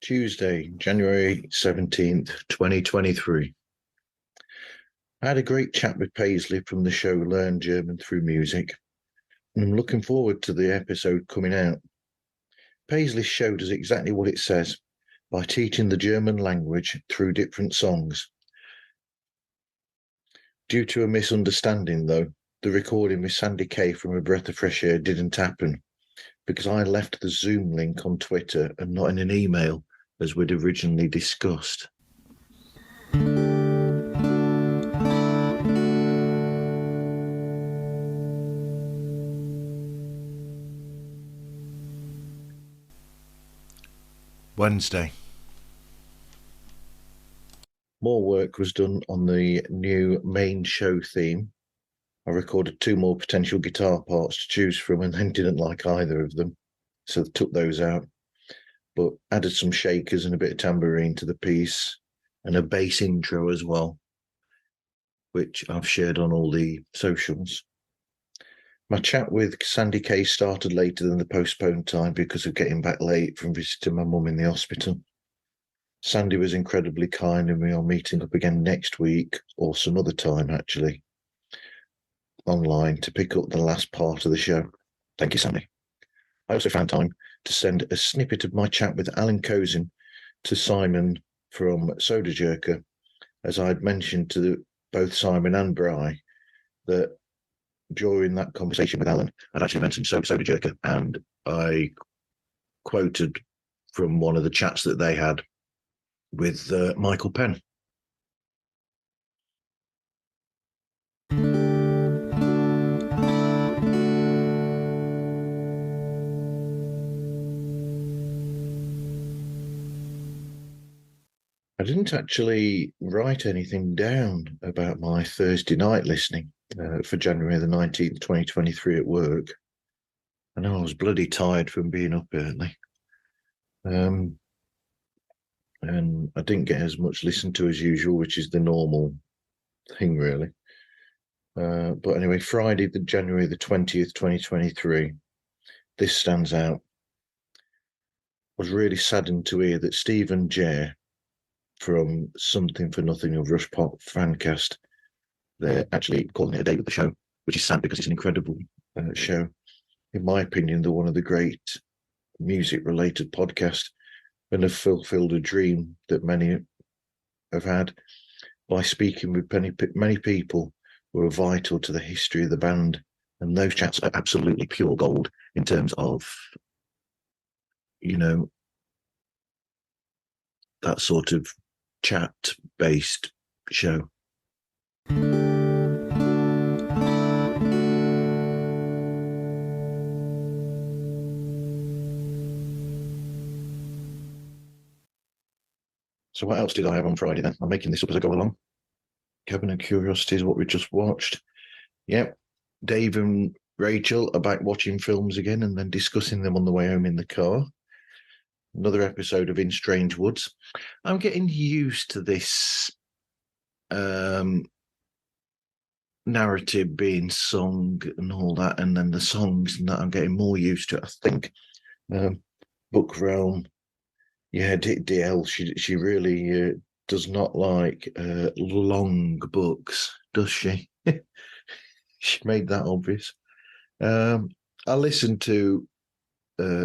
Tuesday, January 17th, 2023. I had a great chat with Paisley from the show Learn German Through Music, and I'm looking forward to the episode coming out. Paisley showed us exactly what it says by teaching the German language through different songs. Due to a misunderstanding, though, the recording with Sandy Kay from A Breath of Fresh Air didn't happen because I left the Zoom link on Twitter and not in an email as we'd originally discussed. Wednesday. More work was done on the new main show theme. I recorded 2 more potential guitar parts to choose from and then didn't like either of them, so took those out, but added some shakers and a bit of tambourine to the piece and a bass intro as well, which I've shared on all the socials. My chat with Sandy Kay started later than the postponed time because of getting back late from visiting my mum in the hospital. Sandy was incredibly kind and we are meeting up again next week or some other time actually online to pick up the last part of the show. Thank you, Sandy. I also found time to send a snippet of my chat with Alan Kozin to Simon from Soda Jerker, as I'd mentioned to both Simon and Bry that during that conversation with Alan, I'd actually mentioned Soda Jerker, and I quoted from one of the chats that they had with Michael Penn. I didn't actually write anything down about my Thursday night listening for January the 19th, 2023 at work. I know I was bloody tired from being up early. And I didn't get as much listened to as usual, which is the normal thing, really. But anyway, Friday, the January the 20th, 2023, this stands out. I was really saddened to hear that Stephen Jay from Something for Nothing of Rush Pop Fancast, they're actually calling it a day with the show, which is sad because it's an incredible show. In my opinion, they're one of the great music-related podcasts and have fulfilled a dream that many have had by speaking with many people who are vital to the history of the band. And those chats are absolutely pure gold in terms of, you know, that sort of chat-based show. So what else did I have on Friday then? I'm making this up as I go along. Cabinet Curiosities, what we just watched. Yep, Dave and Rachel are back watching films again and then discussing them on the way home in the car. Another episode of In Strange Woods. I'm getting used to this narrative being sung and all that, and then the songs and that I'm getting more used to it, I think. Book Realm. Yeah, DL, she really does not like long books, does she? She made that obvious. I listened to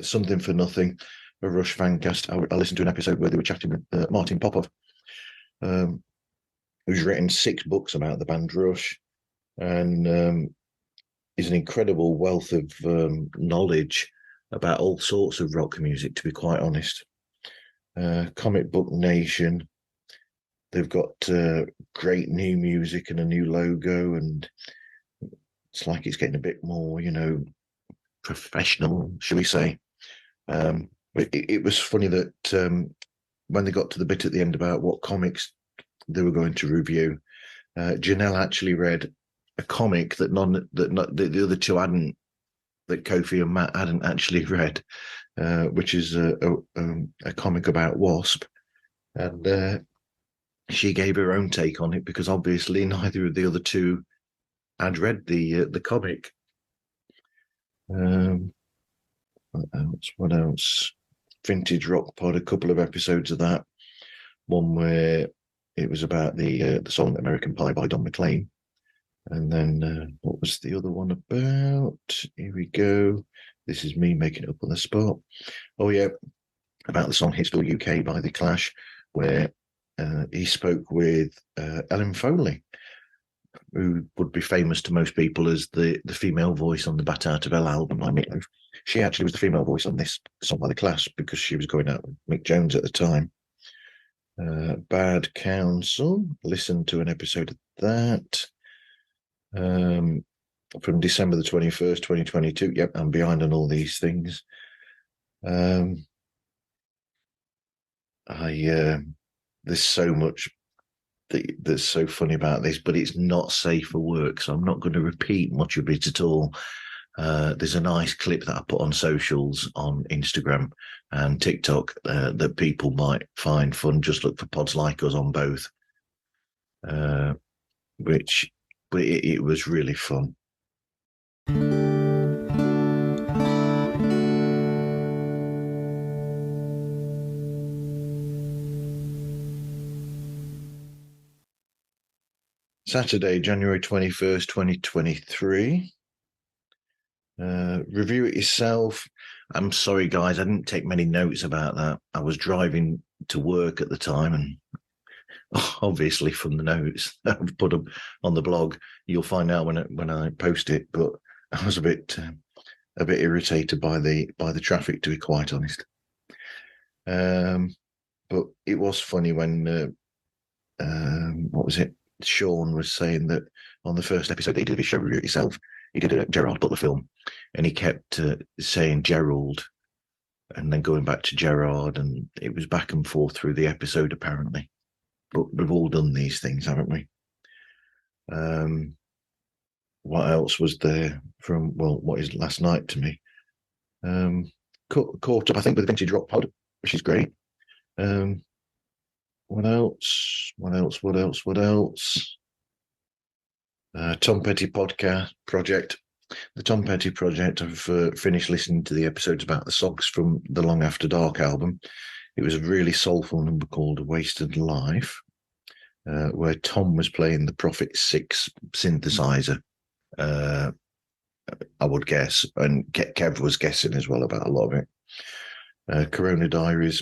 Something for Nothing, a Rush Fancast. I listened to an episode where they were chatting with Martin Popov, who's written 6 books about the band Rush, and is an incredible wealth of knowledge about all sorts of rock music, to be quite honest. Comic Book Nation, they've got great new music and a new logo, and it's like it's getting a bit more, professional, shall we say. It was funny that when they got to the bit at the end about what comics they were going to review, Janelle actually read a comic that the other two hadn't, that Kofi and Matt hadn't actually read, which is a comic about Wasp, and she gave her own take on it because obviously neither of the other two had read the comic. What else? Vintage Rock Pod, a couple of episodes of that. One where it was about the song American Pie by Don McLean. And then what was the other one about? Here we go. This is me making it up on the spot. Oh, yeah, about the song History UK by The Clash, where he spoke with Ellen Foley, who would be famous to most people as the female voice on the Bat Out of Hell album by Meatloaf. She actually was the female voice on this song by The Clash because she was going out with Mick Jones at the time. Bad Counsel, listened to an episode of that. From December the 21st, 2022. Yep, I'm behind on all these things. There's so much that's so funny about this, but it's not safe for work, so I'm not going to repeat much of it at all. There's a nice clip that I put on socials on Instagram and TikTok that people might find fun. Just look for Pods Like Us on both, but it was really fun. Saturday, January 21st, 2023. Review it yourself. I'm sorry, guys, I didn't take many notes about that. I was driving to work at the time, and obviously from the notes that I've put up on the blog, you'll find out when I post it. But I was a bit irritated by the traffic, to be quite honest. But it was funny when what was it? Sean was saying that on the first episode that he did his show Review It Yourself, he did a Gerard Butler film, and he kept saying Gerald and then going back to Gerard, and it was back and forth through the episode apparently. But we've all done these things, haven't we? What else was there from, well, what is last night to me? Caught up, I think, with the Vintage Rock Pod, which is great. What else? Tom Petty podcast project. The Tom Petty project. I've finished listening to the episodes about the songs from the Long After Dark album. It was a really soulful number called A Wasted Life, where Tom was playing the Prophet 6 synthesizer, I would guess, and Kev was guessing as well about a lot of it. Corona Diaries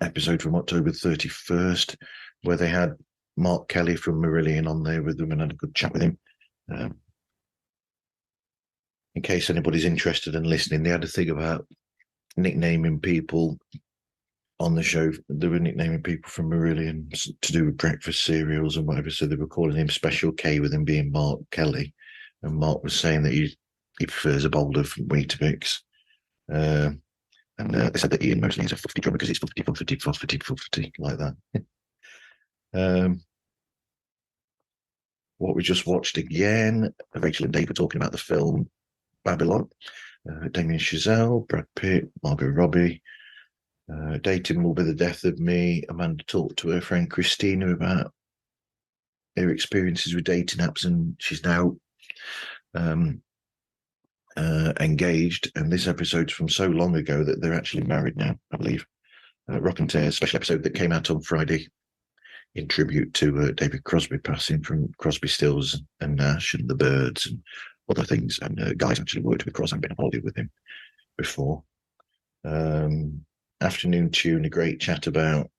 episode from October 31st, where they had Mark Kelly from Marillion on there with them and had a good chat with him. In case anybody's interested in listening, they had a thing about nicknaming people on the show. They were nicknaming people from Marillion to do with breakfast cereals and whatever, so they were calling him Special K with him being Mark Kelly. And Mark was saying that he prefers a bowl of Weetabix. And they said that Ian mostly is a fluffy drummer because it's fluffy, like that. What we just watched again, Rachel and Dave were talking about the film Babylon. Damien Chazelle, Brad Pitt, Margot Robbie. Dating Will Be the Death of Me. Amanda talked to her friend Christina about her experiences with dating apps, and she's now engaged. And this episode's from so long ago that they're actually married now, I believe. Rock and Tears special episode that came out on Friday in tribute to David Crosby passing from Crosby, Stills and Nash and the Byrds and other things. And guys actually worked with Crosby and been on holiday with him before. Afternoon Tune, a great chat about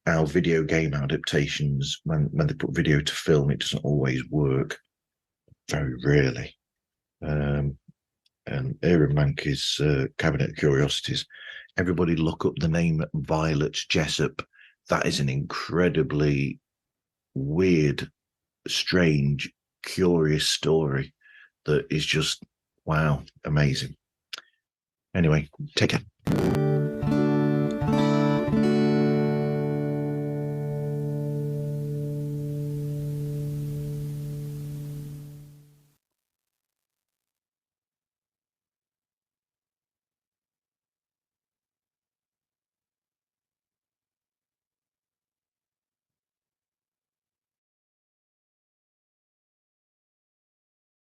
how video game adaptations, when they put video to film, it doesn't always work. Very rarely. And Aaron Mankey's Cabinet of Curiosities. Everybody look up the name Violet Jessup. That is an incredibly weird, strange, curious story that is just, wow, amazing. Anyway, take care.